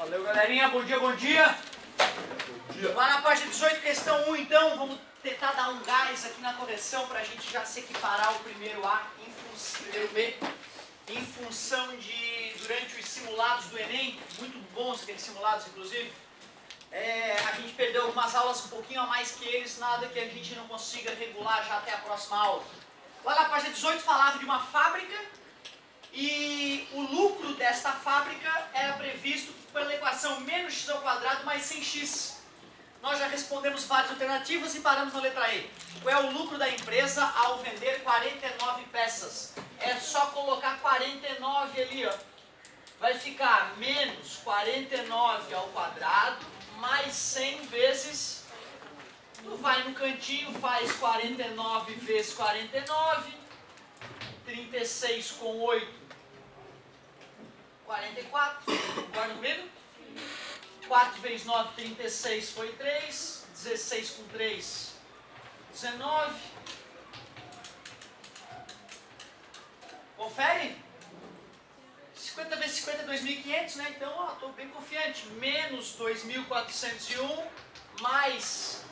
Valeu, galerinha. Bom dia, bom dia. Lá na página 18, questão 1, então, vamos tentar dar um gás aqui na correção para a gente já se equiparar ao primeiro A, primeiro B, em função de, durante os simulados do Enem, muito bons aqueles simulados, inclusive, a gente perdeu algumas aulas um pouquinho a mais que eles, nada que a gente não consiga regular já até a próxima aula. Lá na página 18 falava de uma fábrica e o lucro desta fábrica era previsto pela equação menos x ao quadrado mais 100x. Nós já respondemos várias alternativas e paramos na letra E. Qual é o lucro da empresa ao vender 49 peças? É só colocar 49 ali, ó. Vai ficar menos 49 ao quadrado mais 100 vezes. Tu vai no cantinho, faz 49 vezes 49, 36 com 8, 44. Concorda comigo? 4 vezes 9, 36 foi 3. 16 com 3, 19. Confere? 50 vezes 50 é 2.500, né? Então, estou bem confiante. Menos 2.401 mais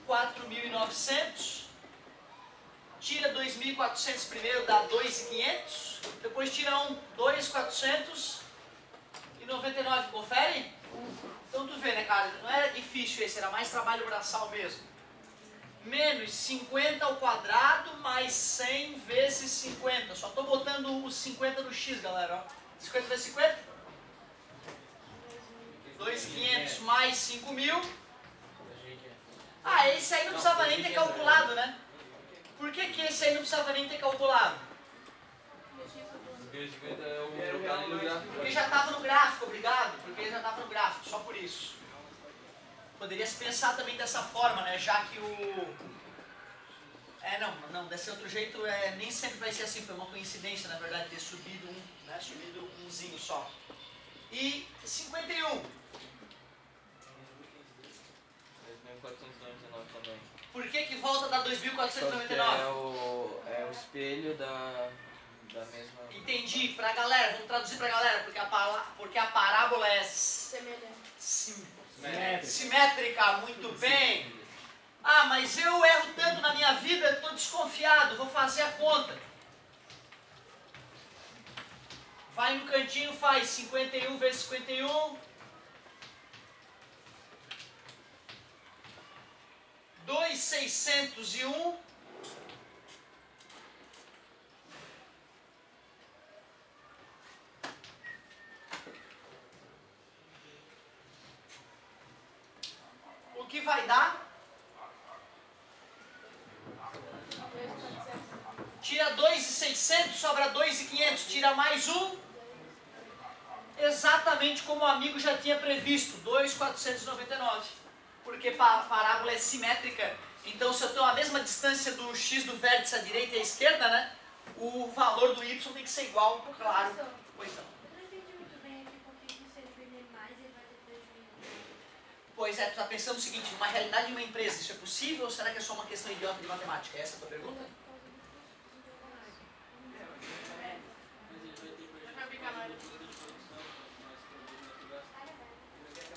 4.900. Tira 2.400 primeiro, dá 2.500. Depois tira 1, 2.499. Confere? Então tu vê, né, cara? Não era difícil esse, era mais trabalho braçal mesmo. Menos 50 ao quadrado mais 100 vezes 50. Só estou botando os 50 no x, galera. Ó. 50 vezes 50? 2.500 mais 5.000. Ah, esse aí não precisava nem ter calculado, né? Por que esse aí não precisava nem ter calculado? Porque já estava no gráfico, obrigado. Porque já estava no gráfico, só por isso. Poderia se pensar também dessa forma, né? Já que o... não, desse outro jeito nem sempre vai ser assim. Foi uma coincidência, na verdade, ter subido um, né? Subido umzinho só. E 51. 2.499 também. Por que volta da 2.499? É o espelho da mesma... Entendi. Pra galera, vamos traduzir pra galera, porque a parábola é simétrica, muito bem. Ah, mas eu erro tanto na minha vida, estou desconfiado, vou fazer a conta. Vai no cantinho, faz 51 vezes 51. 2.601. O que vai dar? Tira 2.600, sobra 2.500, tira mais um. Exatamente como o amigo já tinha previsto, 2.499. Porque a parábola é simétrica. Então, se eu tenho a mesma distância do x do vértice à direita e à esquerda, né? O valor do y tem que ser igual, claro. Pois não. Pois é, tu está pensando o seguinte, numa realidade de uma empresa, isso é possível ou será que é só uma questão idiota de matemática? Essa é a tua pergunta?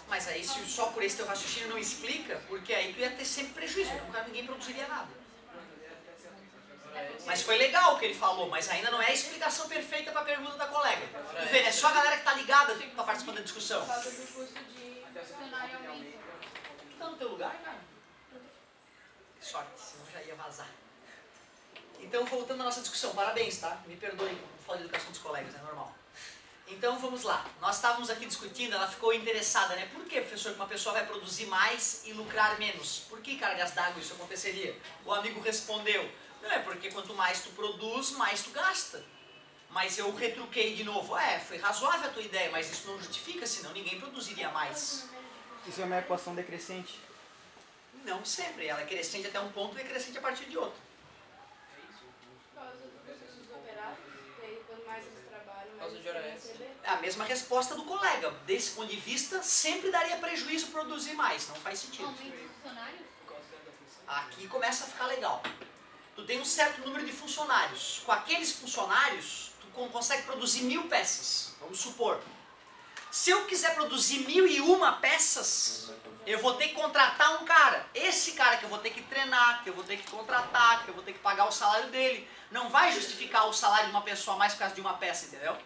Mas aí se só por esse teu raciocínio não explica, porque aí tu ia ter sempre prejuízo, nunca ninguém produziria nada. Mas foi legal o que ele falou, mas ainda não é a explicação perfeita para a pergunta da colega. Tu vê, é só a galera que está ligada para participar da discussão. Por causa do custo de funcionário aumenta. Tu tá no teu lugar, cara? Sorte, senão já ia vazar. Então, voltando à nossa discussão, parabéns, tá? Me perdoe, não falo de educação dos colegas, é normal. Então, vamos lá. Nós estávamos aqui discutindo, ela ficou interessada, né? Por que, professor, que uma pessoa vai produzir mais e lucrar menos? Por que, cargas d'água, isso aconteceria? O amigo respondeu, não é porque quanto mais tu produz, mais tu gasta. Mas eu retruquei de novo, foi razoável a tua ideia, mas isso não justifica, senão ninguém produziria mais. Isso é uma equação decrescente? Não sempre, ela é crescente até um ponto e é crescente a partir de outro. Por causa do custo dos operários, que aí quanto mais eles trabalham, mais eles hora vão extra. receber. É a mesma resposta do colega. Desse ponto de vista, sempre daria prejuízo produzir mais, não faz sentido. Aumenta os funcionários? Aqui começa a ficar legal. Tu tem um certo número de funcionários. Com aqueles funcionários, tu consegue produzir 1.000 peças, vamos supor. Se eu quiser produzir 1001 peças, eu vou ter que contratar um cara. Esse cara que eu vou ter que treinar, que eu vou ter que contratar, que eu vou ter que pagar o salário dele, não vai justificar o salário de uma pessoa a mais por causa de uma peça, entendeu?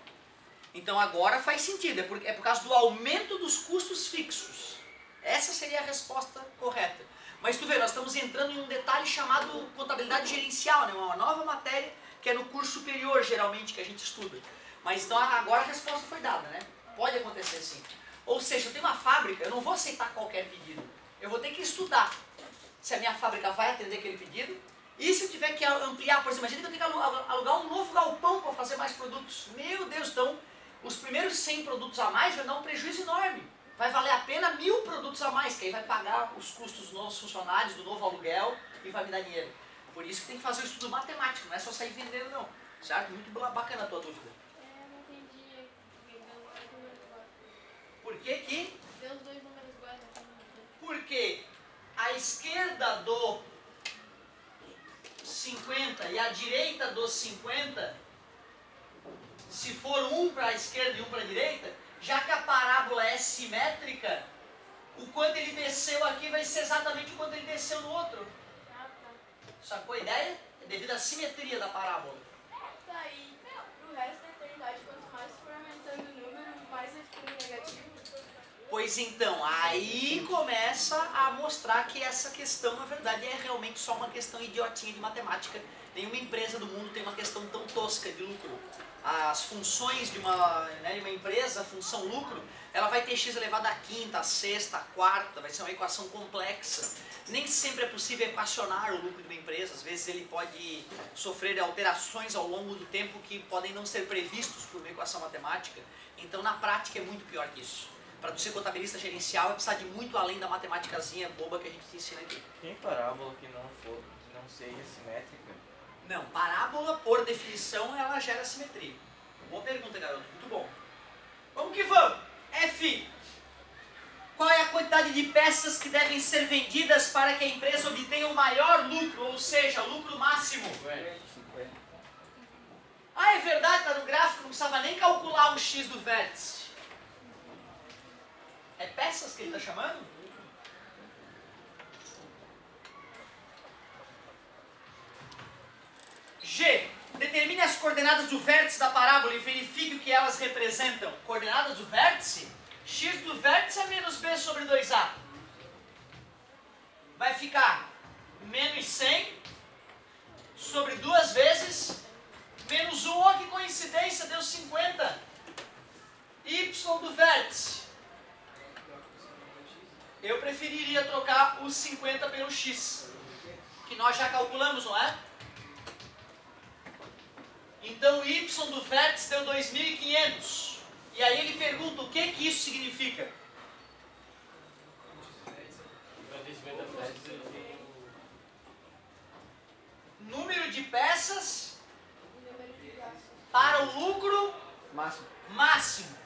Então agora faz sentido, é por causa do aumento dos custos fixos. Essa seria a resposta correta. Mas tu vê, nós estamos entrando em um detalhe chamado contabilidade gerencial, né? Uma nova matéria que é no curso superior, geralmente, que a gente estuda. Mas então agora a resposta foi dada, né? Pode acontecer sim. Ou seja, eu tenho uma fábrica, eu não vou aceitar qualquer pedido. Eu vou ter que estudar se a minha fábrica vai atender aquele pedido. E se eu tiver que ampliar, por exemplo, imagina que eu tenho que alugar um novo galpão para fazer mais produtos. Meu Deus, então os primeiros 100 produtos a mais vai dar um prejuízo enorme. Vai valer a pena 1000 produtos a mais, que aí vai pagar os custos dos novos funcionários, do novo aluguel e vai me dar dinheiro. Por isso que tem que fazer o estudo matemático, não é só sair vendendo não. Certo? Muito bacana a tua dúvida. Não entendi. Deu os dois números iguais. Por que que? Deu os dois números iguais. Porque a esquerda do 50 e a direita do 50, se for um para a esquerda e um para a direita, já que a parábola é simétrica, o quanto ele desceu aqui vai ser exatamente o quanto ele desceu no outro. Ah, tá. Sacou a ideia? É devido à simetria da parábola. Tá aí. Pro resto da eternidade, quanto mais for aumentando o número, mais vai ficando negativo. Pois então, aí começa a mostrar que essa questão, na verdade, é realmente só uma questão idiotinha de matemática. Nenhuma empresa do mundo tem uma questão tão tosca de lucro. As funções de uma empresa, a função lucro, ela vai ter x elevado à quinta, à sexta, à quarta, vai ser uma equação complexa. Nem sempre é possível equacionar o lucro de uma empresa, às vezes ele pode sofrer alterações ao longo do tempo que podem não ser previstos por uma equação matemática. Então na prática é muito pior que isso. Para tu ser contabilista gerencial é precisar de muito além da matemáticazinha boba que a gente te ensina aqui. Tem parábola que não seja simétrica? Não, parábola, por definição, ela gera simetria. Boa pergunta, garoto. Muito bom. Vamos que vamos. F. Qual é a quantidade de peças que devem ser vendidas para que a empresa obtenha o maior lucro, ou seja, lucro máximo? 50. Ah, é verdade, está no gráfico, não precisava nem calcular o x do vértice. É peças que ele está chamando? G. Determine as coordenadas do vértice da parábola e verifique o que elas representam. Coordenadas do vértice? X do vértice é menos b sobre 2a. Vai ficar menos 100 sobre 2 vezes menos 1. Oh, que coincidência, deu 50. Y do vértice. Eu preferiria trocar os 50 pelo x, que nós já calculamos, não é? Então o y do vértice deu 2.500. E aí ele pergunta o que isso significa. Número de peças para o lucro máximo.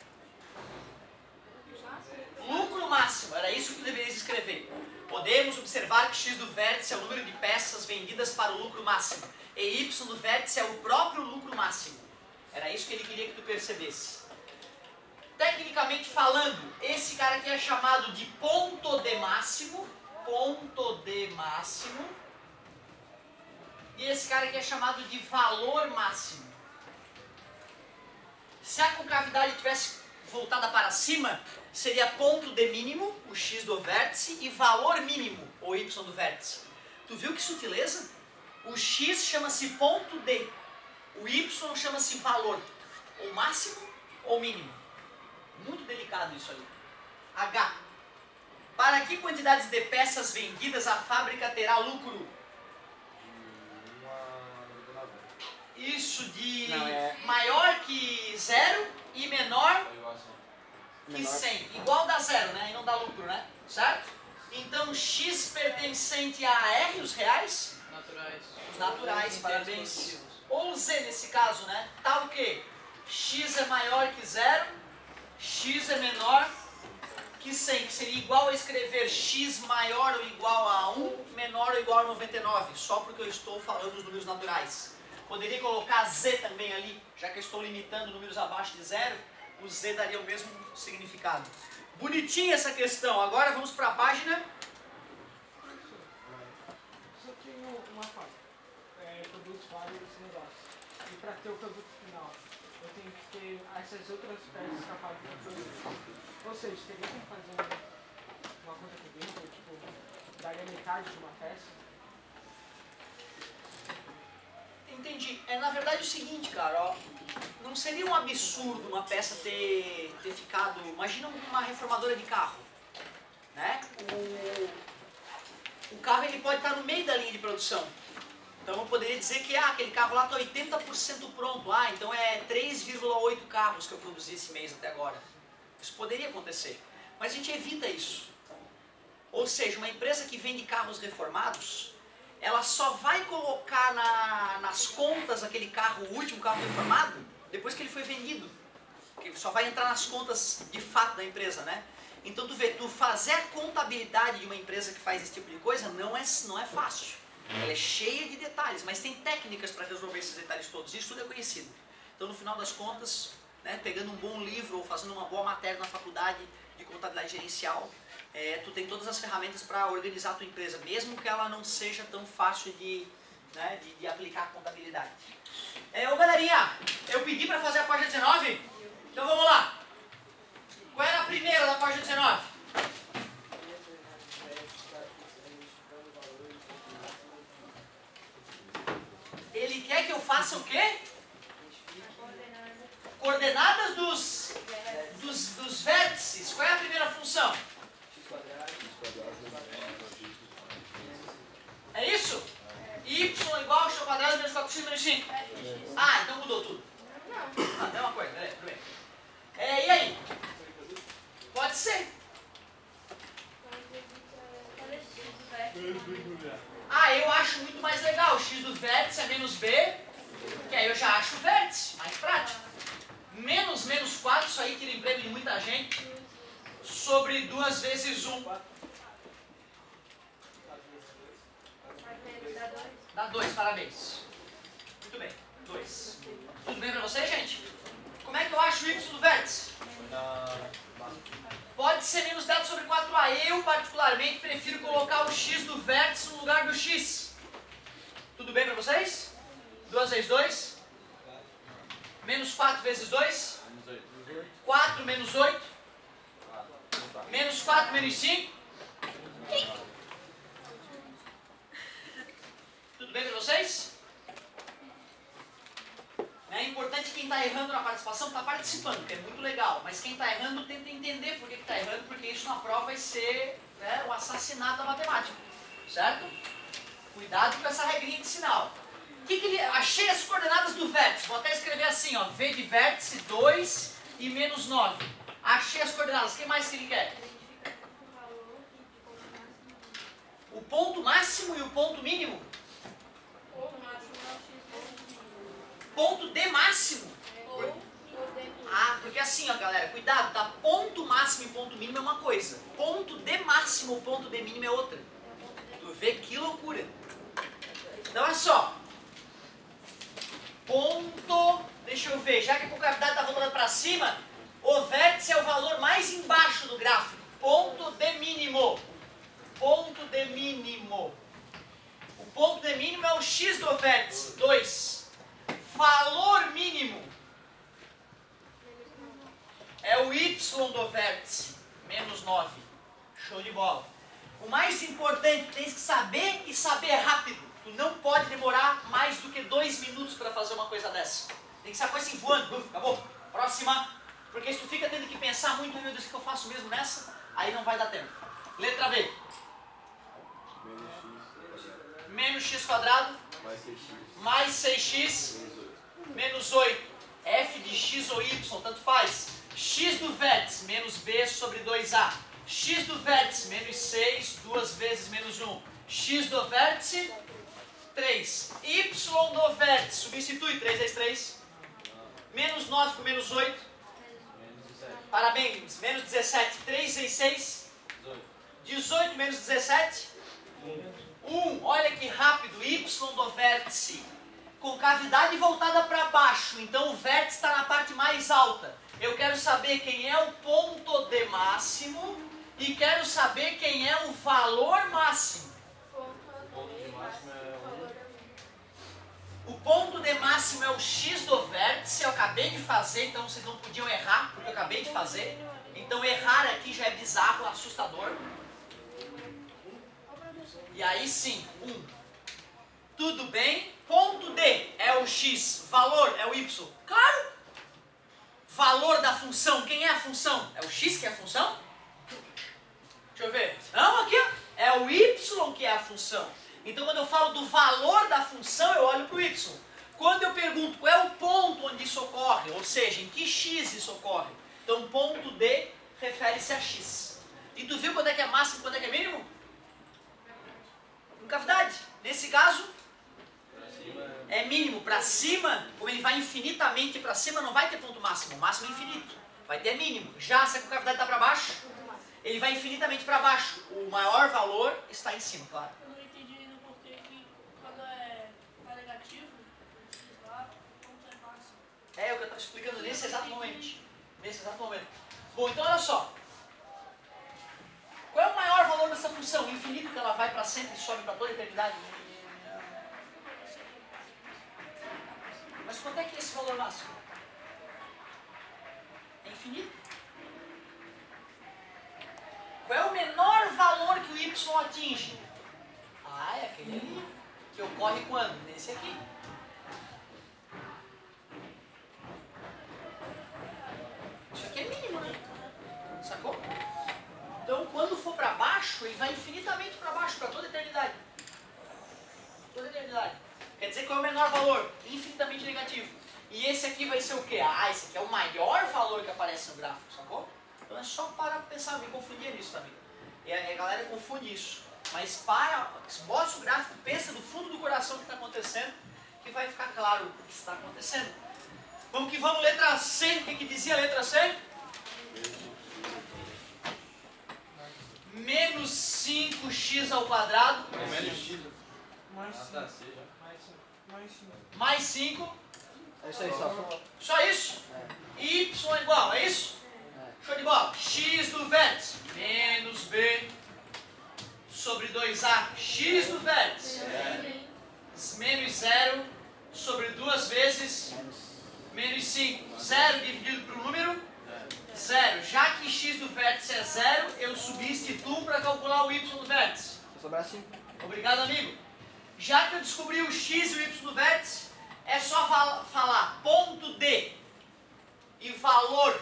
Lucro máximo, era isso que tu deverias escrever. Podemos observar que x do vértice é o número de peças vendidas para o lucro máximo. E y do vértice é o próprio lucro máximo. Era isso que ele queria que tu percebesse. Tecnicamente falando, esse cara aqui é chamado de ponto de máximo. Ponto de máximo. E esse cara aqui é chamado de valor máximo. Se a concavidade tivesse voltada para cima, seria ponto de mínimo, o x do vértice, e valor mínimo, o y do vértice. Tu viu que sutileza? O x chama-se ponto de, o y chama-se valor, ou máximo ou mínimo. Muito delicado isso aí. H. Para que quantidades de peças vendidas a fábrica terá lucro? Isso de maior que 0 e menor que 100. Igual dá 0, né? E não dá lucro, né? Certo? Então x pertencente a R, os reais? Naturais. Os naturais, parabéns. Ou Z nesse caso, né? Tá o quê? X é maior que 0, x é menor que 100, que seria igual a escrever x maior ou igual a 1, menor ou igual a 99, só porque eu estou falando dos números naturais. Poderia colocar Z também ali, já que eu estou limitando números abaixo de 0, o Z daria o mesmo significado. Bonitinha essa questão. Agora vamos para a página. Só tenho uma parte. Produz vários negócios. E para ter o produto final, eu tenho que ter essas outras peças capazes de produzir. Ou seja, teria que fazer uma conta comigo, tipo, daria metade de uma peça. Entendi. Na verdade é o seguinte, cara, ó. Não seria um absurdo uma peça ter ficado... Imagina uma reformadora de carro, né? O carro ele pode estar no meio da linha de produção. Então eu poderia dizer que aquele carro lá está 80% pronto. Então é 3,8 carros que eu produzi esse mês até agora. Isso poderia acontecer. Mas a gente evita isso. Ou seja, uma empresa que vende carros reformados, ela só vai colocar nas contas aquele carro, o último carro reformado, depois que ele foi vendido. Porque só vai entrar nas contas de fato da empresa, né? Então tu fazer a contabilidade de uma empresa que faz esse tipo de coisa não é fácil. Ela é cheia de detalhes, mas tem técnicas para resolver esses detalhes todos. Isso tudo é conhecido. Então no final das contas, né, pegando um bom livro ou fazendo uma boa matéria na faculdade de contabilidade gerencial, tu tem todas as ferramentas para organizar a tua empresa, mesmo que ela não seja tão fácil de aplicar a contabilidade. Ô galerinha, eu pedi para fazer a página 19, então vamos lá. Qual era a primeira da página 19? Ele quer que eu faça o quê? Coordenadas dos vértices. Qual é a primeira função? É isso? Y igual a x quadrado menos 4x menos 5. Então mudou tudo. Não. É uma coisa, beleza, tudo bem. E aí? Pode ser. Eu acho muito mais legal. O x do vértice é menos b, que aí eu já acho o vértice, mais prático. Menos 4, isso aí tira emprego de muita gente. Sobre 2 vezes 1. Dá 2, parabéns. Muito bem, 2. Tudo bem pra vocês, gente? Como é que eu acho o y do vértice? Pode ser menos delta sobre 4a. Eu, particularmente, prefiro colocar o x do vértice no lugar do x. Tudo bem pra vocês? 2 vezes 2. Menos 4 vezes 2. 4 menos 8. Menos 4 menos 5. Tudo bem pra vocês? É importante quem está errando na participação está participando, que é muito legal. Mas quem está errando tenta entender por que está errando, porque isso na prova vai ser o assassinato da matemática. Certo? Cuidado com essa regrinha de sinal. Achei as coordenadas do vértice. Vou até escrever assim, ó. V de vértice 2 e menos 9. Achei as coordenadas. O que mais que ele quer? O ponto máximo e o ponto mínimo? Ponto de máximo? Porque assim, ó, galera, cuidado, tá? Ponto máximo e ponto mínimo é uma coisa. Ponto de máximo ou ponto de mínimo é outra. Tu vê que loucura. Então, olha só. Ponto, deixa eu ver, já que a concavidade está voltando para cima, o vértice é o valor mais embaixo do gráfico. Ponto de mínimo. Ponto de mínimo. O ponto de mínimo é o x do vértice, 2. Valor mínimo é o y do vértice, menos 9. Show de bola. O mais importante, tem que saber e saber rápido. Tu não pode demorar mais do que 2 minutos para fazer uma coisa dessa. Tem que ser uma coisa assim voando. Acabou. Próxima. Porque se tu fica tendo que pensar muito, meu Deus, o que eu faço mesmo nessa? Aí não vai dar tempo. Letra B. Menos x quadrado mais 6x menos 8. F de x ou y, tanto faz. X do vértice menos b sobre 2a. X do vértice menos 6, 2 vezes menos 1. X do vértice, 3. Y do vértice, substitui 3 vezes 3. Menos 9 com menos 8. Parabéns, menos 17. 3 vezes 6. 18 menos 17. 1. Olha que rápido. Y do vértice com cavidade voltada para baixo, então o vértice está na parte mais alta. Eu quero saber quem é o ponto de máximo e quero saber quem é o valor máximo. O ponto de máximo é o x do vértice, eu acabei de fazer, então vocês não podiam errar, porque eu acabei de fazer. Então errar aqui já é bizarro, assustador. E aí sim, 1. Tudo bem. Ponto D é o x, valor é o y. Claro! Valor da função, quem é a função? É o x que é a função? Deixa eu ver. Não, aqui ó. É o y que é a função. Então quando eu falo do valor da função, eu olho para o y. Quando eu pergunto qual é o ponto onde isso ocorre, ou seja, em que x isso ocorre, então ponto D refere-se a x. E tu viu quando é que é máximo e quando é que é mínimo? Em cavidade. Nesse caso, é mínimo. Para cima, como ele vai infinitamente para cima, não vai ter ponto máximo. O máximo é infinito. Vai ter mínimo. Já se a cavidade está para baixo, ele vai infinitamente para baixo. O maior valor está em cima, claro. Eu não entendi ainda porque que quando é negativo, lá, ponto é máximo. É o que eu estou explicando nesse exato momento. Nesse exato momento. Bom, então olha só. Qual é o maior valor dessa função? Infinito, que ela vai para sempre e sobe para toda a eternidade? Mas quanto é que é esse valor máximo? É infinito. Qual é o menor valor que o y atinge? Ah, é aquele ali. Que ocorre quando? Nesse aqui. Isso aqui é mínimo, né? Sacou? Então, quando for para baixo, ele vai infinitamente para baixo, para toda a eternidade. Toda a eternidade. Quer dizer, qual é o menor valor? Infinitamente negativo. E esse aqui vai ser o quê? Ah, esse aqui é o maior valor que aparece no gráfico, sacou? Então é só parar para pensar, me confundir nisso também. E a galera confunde isso. Mas para, mostra o gráfico, pensa do fundo do coração o que está acontecendo, que vai ficar claro o que está acontecendo. Vamos que vamos, letra C. O que dizia a letra C? Menos 5x ao quadrado. Menos x. Mais 5. É isso aí, só. Só isso? Y é igual, é isso? Show de bola. X do vértice menos B sobre 2A. X do vértice menos 0 sobre 2 vezes menos 5. 0 dividido por um número? 0. Já que x do vértice é 0, eu substituo para calcular o y do vértice. Se sobrar 5. Obrigado, amigo. Já que eu descobri o x e o y do vértice, é só falar ponto D e valor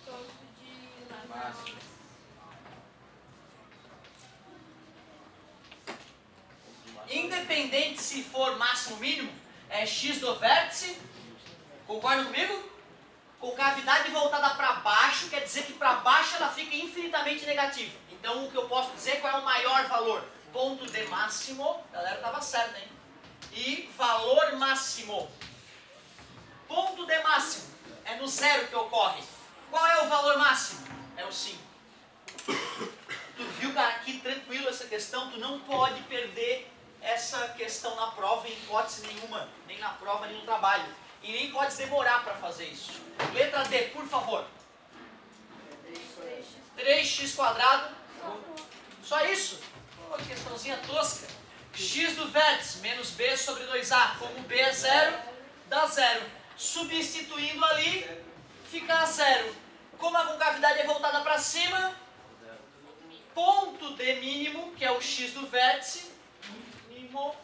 Ponto de máximo. independente se for máximo ou mínimo, é x do vértice, concorda comigo? Com cavidade voltada para baixo, quer dizer que para baixo ela fica infinitamente negativa. Então o que eu posso dizer qual é o maior valor? Ponto de máximo, a galera estava certa, hein? E valor máximo. Ponto de máximo é no 0 que ocorre. Qual é o valor máximo? É o 5. Tu viu, cara, que tranquilo essa questão? Tu não pode perder essa questão na prova em hipótese nenhuma. Nem na prova, nem no trabalho. E nem pode demorar para fazer isso. Letra D, por favor. 3x quadrado. Só isso? Pô, questãozinha tosca. X do vértice menos B sobre 2A. Como B é 0, dá 0. Substituindo ali, fica 0. Como a concavidade é voltada para cima, ponto D mínimo, que é o x do vértice, mínimo.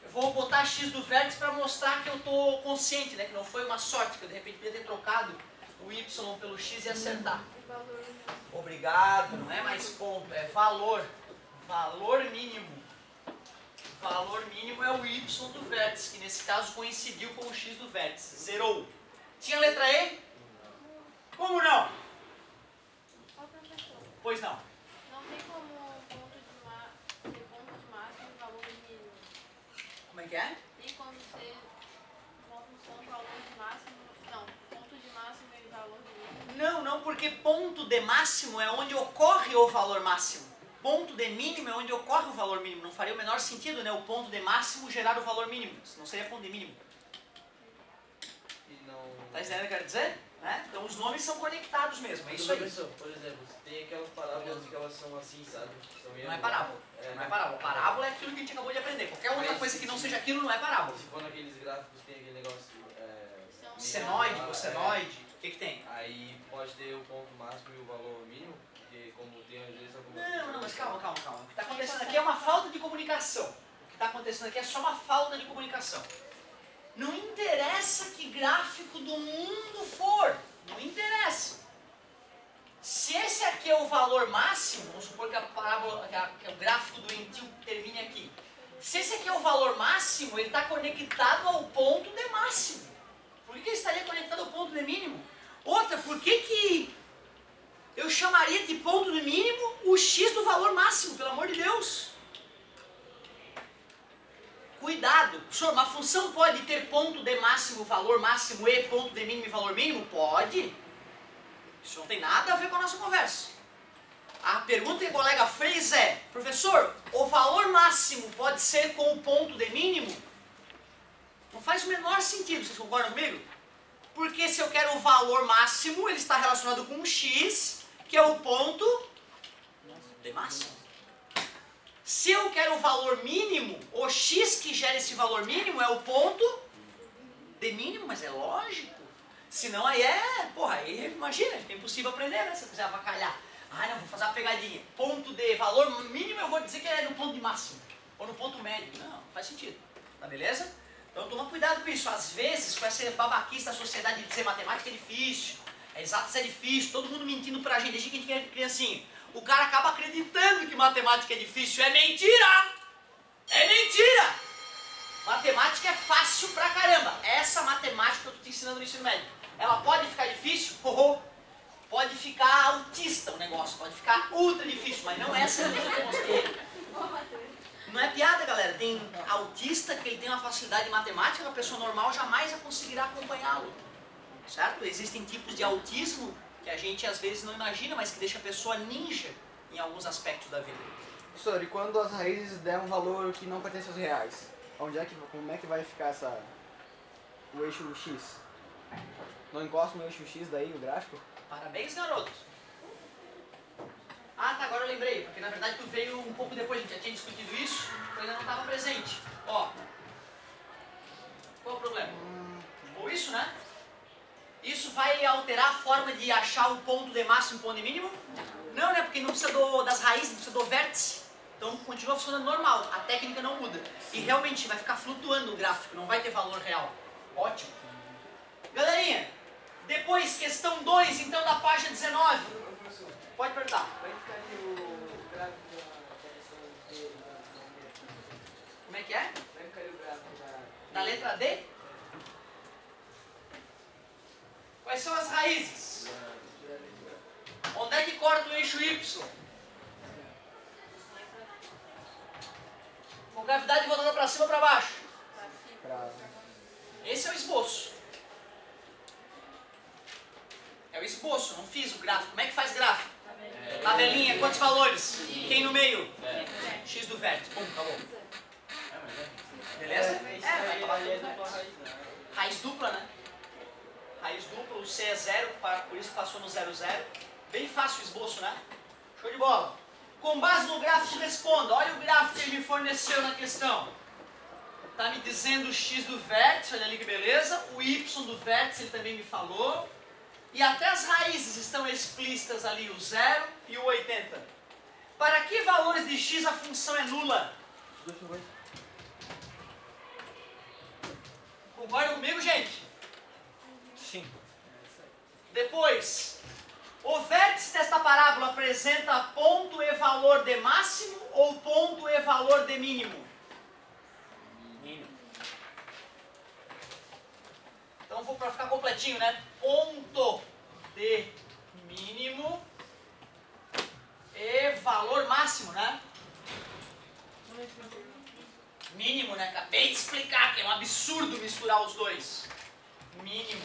Eu vou botar x do vértice para mostrar que eu estou consciente, né? Que não foi uma sorte, que eu de repente podia ter trocado o y pelo x e acertar. Obrigado, não é mais ponto, é valor. Valor mínimo. Valor mínimo é o y do vértice, que nesse caso coincidiu com o x do vértice. Zerou. Tinha letra E? Como não? Ó, professor, Pois não. não tem como ter ponto de máximo e valor mínimo. Como é que é? Tem como ser uma função valor de máximo, não, ponto de máximo e valor mínimo. Não, porque ponto de máximo é onde ocorre o valor máximo. ponto de mínimo é onde ocorre o valor mínimo. Não faria o menor sentido, né? O ponto de máximo gerar o valor mínimo. Não seria ponto de mínimo. E não... Tá entendendo o que eu quero dizer? Né? Então os nomes são conectados mesmo, é isso aí. Por exemplo, tem aquelas parábolas que elas são assim, sabe? Não é parábola. Não é parábola. Parábola é aquilo que a gente acabou de aprender. Qualquer outra coisa que não seja aquilo não é parábola. Se for naqueles gráficos tem aquele negócio... Senoide, cossenoide, o que tem? Aí pode ter o ponto máximo e o valor mínimo, porque como tem às vezes alguma... Não, mas calma. O que está acontecendo aqui é uma falta de comunicação. O que está acontecendo aqui é só uma falta de comunicação. Não interessa que gráfico do mundo for. Não interessa. Se esse aqui é o valor máximo, vamos supor que a parábola, que o gráfico doentio termine aqui. Se esse aqui é o valor máximo, ele está conectado ao ponto de máximo. Por que ele estaria conectado ao ponto de mínimo? Outra, por que eu chamaria de ponto de mínimo o x do valor máximo, pelo amor de Deus? Cuidado, professor, uma função pode ter ponto de máximo, valor máximo e ponto de mínimo e valor mínimo? Pode. Isso não tem nada a ver com a nossa conversa. A pergunta que o colega fez é, professor, o valor máximo pode ser com o ponto de mínimo? Não faz o menor sentido, vocês concordam comigo? Porque se eu quero o valor máximo, ele está relacionado com um x, que é o ponto de máximo. Se eu quero o valor mínimo, o x que gera esse valor mínimo é o ponto de mínimo, mas é lógico. Senão aí aí imagina, é impossível aprender, né? Se eu quiser avacalhar. Não, vou fazer uma pegadinha. Ponto de valor mínimo, eu vou dizer que é no ponto de máximo. Ou no ponto médio. Não faz sentido. Tá beleza? Então toma cuidado com isso. Às vezes, com essa babaquice da sociedade de dizer matemática é difícil, exatas é difícil, todo mundo mentindo pra gente, desde que a gente é criancinha. O cara acaba acreditando que matemática é difícil. É mentira! É mentira! Matemática é fácil pra caramba. Essa matemática que eu tô te ensinando no ensino médio, ela pode ficar difícil? Pode ficar autista o negócio, pode ficar ultra difícil, mas não essa que eu mostrei. Não é piada, galera. Tem autista que ele tem uma facilidade em matemática que a pessoa normal jamais conseguirá acompanhá-lo. Certo? Existem tipos de autismo que a gente às vezes não imagina, mas que deixa a pessoa ninja em alguns aspectos da vida. Professor, e quando as raízes der um valor que não pertence aos reais? Como é que vai ficar o eixo X? Não encosta no eixo X daí, o gráfico? Parabéns, garoto. Tá, agora eu lembrei, porque na verdade tu veio um pouco depois, a gente já tinha discutido isso, tu ainda não estava presente. Ó, qual é o problema? Ou isso, né? Isso vai alterar a forma de achar o ponto de máximo e o ponto de mínimo? Não, né? Porque não precisa das raízes, não precisa do vértice. Então continua funcionando normal, a técnica não muda. E realmente vai ficar flutuando o gráfico, não vai ter valor real. Ótimo. Galerinha, depois questão 2, então, da página 19. Pode perguntar. Vai ficar ali o gráfico da questão D. Como é que é? Vai ficar ali o gráfico Da letra D? Quais são as raízes? Onde é que corta o eixo Y? Com gravidade voltada para cima ou para baixo? Esse é o esboço. É o esboço, não fiz o gráfico. Como é que faz gráfico? Tabelinha, quantos valores? Quem no meio? X do vértice. Bom, acabou. Beleza? Vai acabar tudo. Raiz dupla, né? Raiz dupla, o C é 0, por isso passou no 0, 0. Bem fácil o esboço, né? Show de bola. Com base no gráfico, responda. Olha o gráfico que ele me forneceu na questão. Está me dizendo o X do vértice, olha ali que beleza. O Y do vértice ele também me falou. E até as raízes estão explícitas ali, o 0 e o 80. Para que valores de X a função é nula? Concordam comigo, gente? Sim. Depois, o vértice desta parábola apresenta ponto e valor de máximo ou ponto e valor de mínimo? Mínimo. Então vou para ficar completinho, né? Ponto de mínimo e valor máximo, né? Mínimo, né? Acabei de explicar que é um absurdo misturar os dois. Mínimo.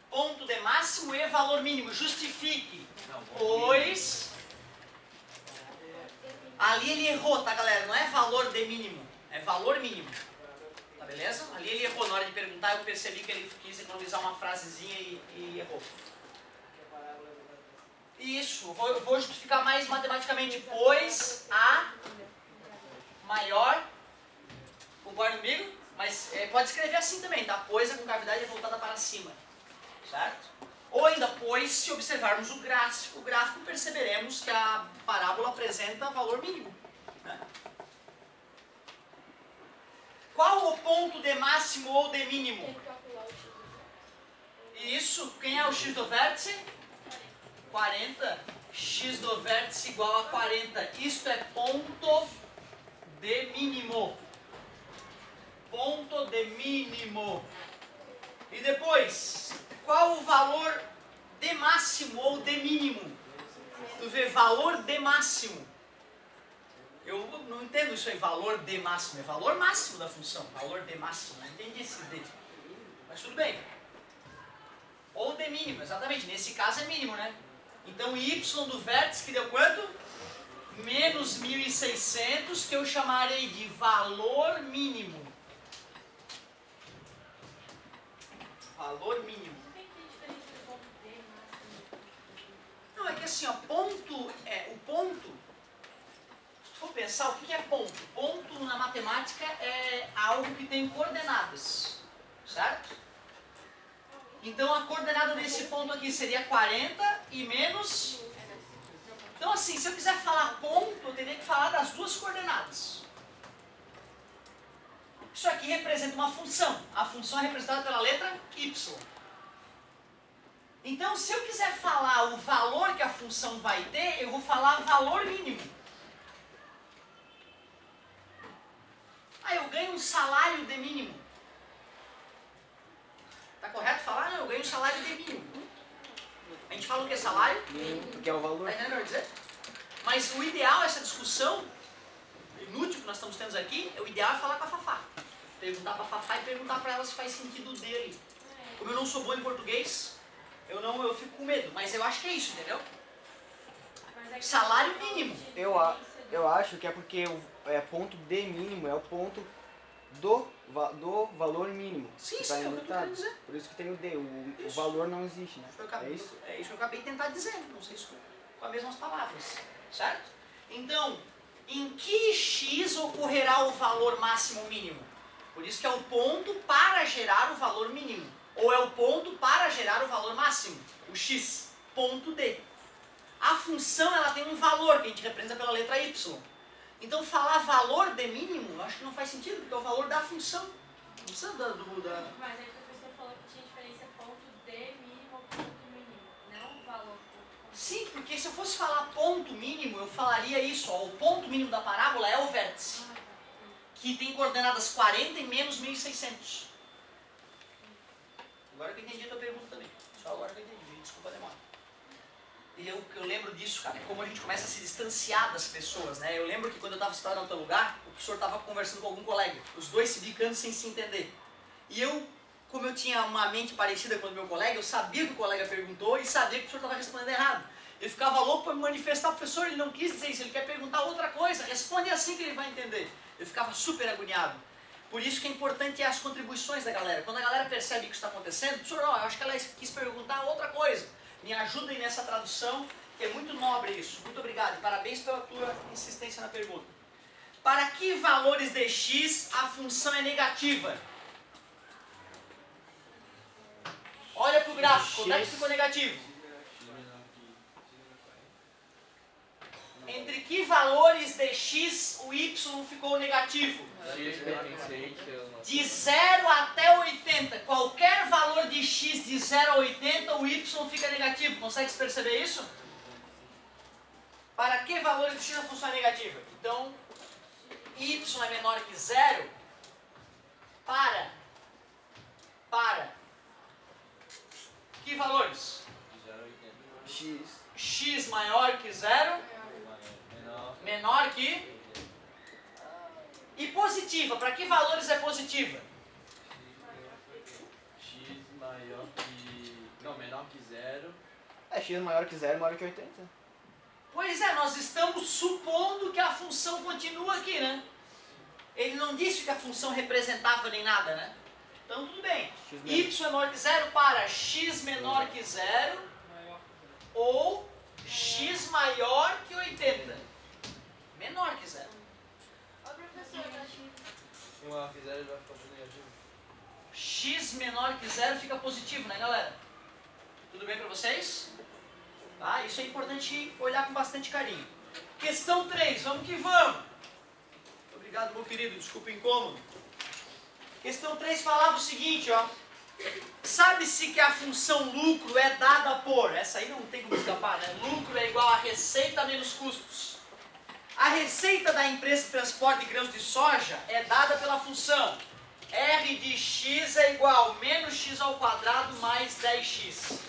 Ponto de máximo e valor mínimo. Justifique. Pois Ali ele errou, tá, galera? Não é valor de mínimo, é valor mínimo. Tá beleza? Ali ele errou. Na hora de perguntar, eu percebi que ele quis economizar uma frasezinha e errou. Isso, vou justificar mais matematicamente. Pois a maior, concorda comigo? Mas pode escrever assim também, tá? Pois a concavidade é voltada para cima, certo? Ou ainda, pois, se observarmos o gráfico perceberemos que a parábola apresenta valor mínimo, né? Qual o ponto de máximo ou de mínimo? Tem que calcular o x do vértice. Isso, quem é o x do vértice? 40. X do vértice igual a 40. Isto é ponto de mínimo. Ponto de mínimo. E depois, qual o valor de máximo ou de mínimo? Tu vê valor de máximo. Eu não entendo isso aí, valor de máximo. É valor máximo da função. Valor de máximo. Não entendi esse D. Mas tudo bem. Ou de mínimo, exatamente. Nesse caso é mínimo, né? Então, y do vértice que deu quanto? Menos 1.600, que eu chamarei de valor mínimo. Valor mínimo. Por que tem diferença do ponto D máximo? Não, é que assim, ó, o ponto, se tu for pensar, o que é ponto? Ponto na matemática é algo que tem coordenadas, certo? Então a coordenada desse ponto aqui seria 40 e menos... Então assim, se eu quiser falar ponto, eu teria que falar das duas coordenadas. Isso aqui representa uma função. A função é representada pela letra y. Então, se eu quiser falar o valor que a função vai ter, eu vou falar valor mínimo. Ah, eu ganho um salário de mínimo. Tá correto falar? Não, eu ganho um salário de mínimo. A gente fala o que é salário? Porque é o valor. Tá entendendo o que eu quero dizer? Mas o ideal, essa discussão inútil que nós estamos tendo aqui, o ideal é falar com a Fafá. Perguntar pra Fafá e perguntar pra ela se faz sentido dele. Como eu não sou bom em português, eu fico com medo. Mas eu acho que é isso, entendeu? Salário mínimo. Eu acho que é porque o ponto D mínimo é o ponto do valor mínimo. Sim, que sim, tá é o que eu tô querendo dizer. Por isso que tem o D, o Isso. valor não existe, né? É isso? É isso que eu acabei de tentar dizer. Não sei se com as mesmas palavras. Certo? Então, em que x ocorrerá o valor máximo mínimo? Por isso que é o ponto para gerar o valor mínimo. Ou é o ponto para gerar o valor máximo. O x. Ponto D. A função ela tem um valor que a gente representa pela letra y. Então falar valor de mínimo, eu acho que não faz sentido, porque é o valor da função. Não precisa da... Mas aí o professor falou que tinha diferença ponto D mínimo ou ponto mínimo, não valor. Sim, porque se eu fosse falar ponto mínimo, eu falaria isso. Ó, o ponto mínimo da parábola é o vértice, que tem coordenadas 40 e menos 1.600. Agora que eu entendi a tua pergunta também. Só agora que eu entendi. Desculpa a demora. E eu lembro disso, cara, é como a gente começa a se distanciar das pessoas, né? Eu lembro que quando eu estava estudando no teu lugar, o professor estava conversando com algum colega. Os dois se bicando sem se entender. E eu, como eu tinha uma mente parecida com o meu colega, eu sabia que o colega perguntou e sabia que o professor estava respondendo errado. Eu ficava louco para me manifestar, professor, ele não quis dizer isso, ele quer perguntar outra coisa, responde assim que ele vai entender. Eu ficava super agoniado. Por isso que é importante as contribuições da galera. Quando a galera percebe o que está acontecendo, professor, ó, eu acho que ela quis perguntar outra coisa. Me ajudem nessa tradução, que é muito nobre isso. Muito obrigado e parabéns pela tua insistência na pergunta. Para que valores de x a função é negativa? Olha para o gráfico, onde é que ficou negativo? Entre que valores de x o y ficou negativo? De 0 até 80. Qualquer valor de x de 0 a 80, o y fica negativo. Consegue perceber isso? Para que valores de x a função é negativa? Então, y é menor que 0. Para. Que valores? X maior que 0. Menor que... E positiva, para que valores é positiva? X maior que... Não, menor que 0. É x maior que 0, maior que 80. Pois é, nós estamos supondo que a função continua aqui, né? Ele não disse que a função representava nem nada, né? Então tudo bem. Y menor que zero para x menor que zero ou x maior que 80. Menor que zero. Ô professor, eu acho que 1 maior que 0 ele vai ficar negativo. X menor que zero fica positivo, né, galera? Tudo bem para vocês? Tá? Isso é importante olhar com bastante carinho. Questão 3, vamos que vamos. Obrigado, meu querido, desculpa o incômodo. Questão 3 falava o seguinte, ó. Sabe-se que a função lucro é dada por... Essa aí não tem como escapar, né? Lucro é igual a receita menos custos. A receita da empresa de transporte de grãos de soja é dada pela função R de x é igual a menos x ao quadrado mais 10x.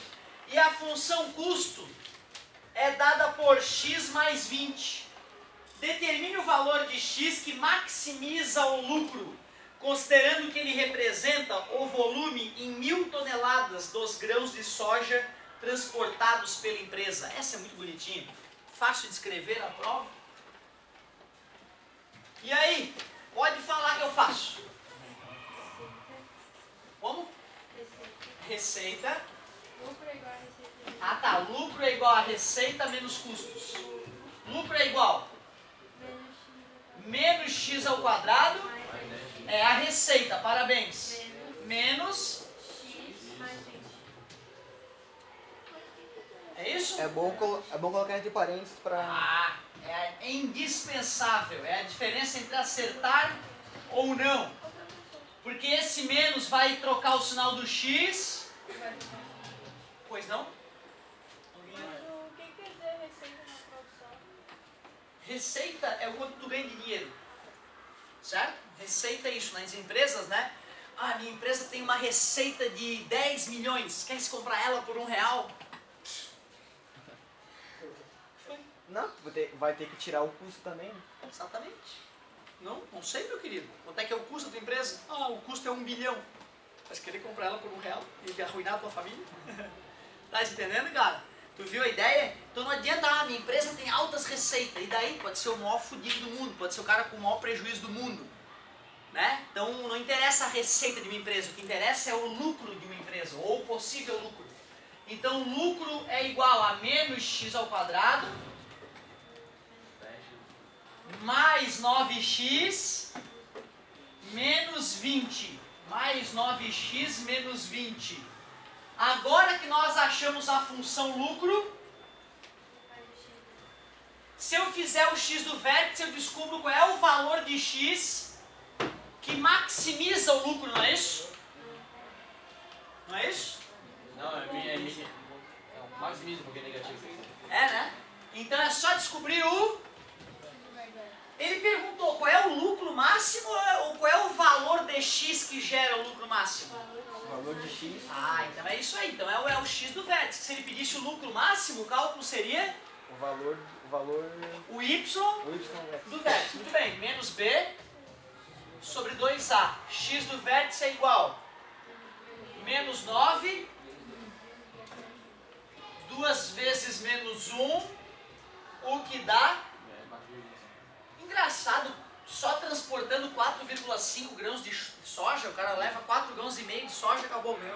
E a função custo é dada por x mais 20. Determine o valor de x que maximiza o lucro, considerando que ele representa o volume em 1000 toneladas dos grãos de soja transportados pela empresa. Essa é muito bonitinha. Fácil de escrever na prova. E aí? Pode falar que eu faço. Como? Receita. lucro é igual a receita. Ah tá, lucro é igual a receita menos custos. Lucro é igual menos x ao quadrado é a receita, parabéns. Menos, X mais 20. é isso? É bom colocar entre parênteses para... Ah, é indispensável, é a diferença entre acertar ou não. Porque esse menos vai trocar o sinal do x, pois não? Mas o que quer dizer receita na produção? Receita é o quanto tu ganha de dinheiro, certo? Receita é isso, nas empresas, né? Ah, minha empresa tem uma receita de 10 milhões, quer se comprar ela por R$1? Não, vai ter que tirar o custo também, né? Exatamente. Não sei, meu querido. Quanto é que é o custo da tua empresa? Ah, o custo é 1 bilhão. Vai querer comprar ela por R$1 e arruinar a tua família? Tá entendendo, cara? Tu viu a ideia? Então não adianta, minha empresa tem altas receitas. E daí? Pode ser o maior fudido do mundo, pode ser o cara com o maior prejuízo do mundo. Né? Então não interessa a receita de uma empresa, o que interessa é o lucro de uma empresa, ou o possível lucro. Então lucro é igual a menos x ao quadrado mais 9x menos 20. Mais 9x menos 20. Agora que nós achamos a função lucro, se eu fizer o x do vértice, eu descubro qual é o valor de x que maximiza o lucro, não é isso? Não é isso? Não, é mínimo. Não, maximiza porque é negativo. É, né? Então é só descobrir o... Ele perguntou qual é o lucro máximo ou qual é o valor de x que gera o lucro máximo? O valor de x... Ah, então é isso aí. Então é o x do vértice. Se ele pedisse o lucro máximo, o cálculo seria O valor... o y O y do vértice. Muito bem. Menos b sobre 2a. X do vértice é igual menos 9, 2 vezes menos 1, o que dá... Engraçado, só transportando 4,5 grãos de soja, o cara leva 4,5 grãos de soja, acabou meu.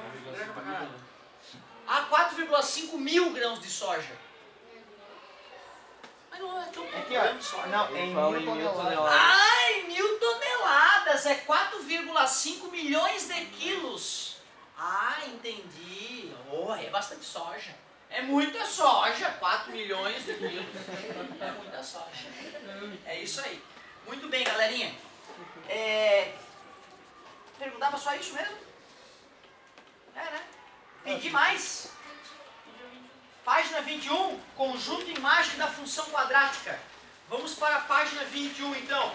Ah, 4,5 mil grãos de soja. Mas não é tão pouco Aqui, grão de soja. ó. Não, em 1000 toneladas. Ai, 1000 toneladas, é 4,5 milhões de quilos. Ah, entendi. Oh, é bastante soja. É muita soja, 4 milhões de quilos. É muita soja. É isso aí. Muito bem, galerinha. Perguntava só isso mesmo? É, né? Pedi mais. Página 21, conjunto imágico da função quadrática. Vamos para a página 21, então.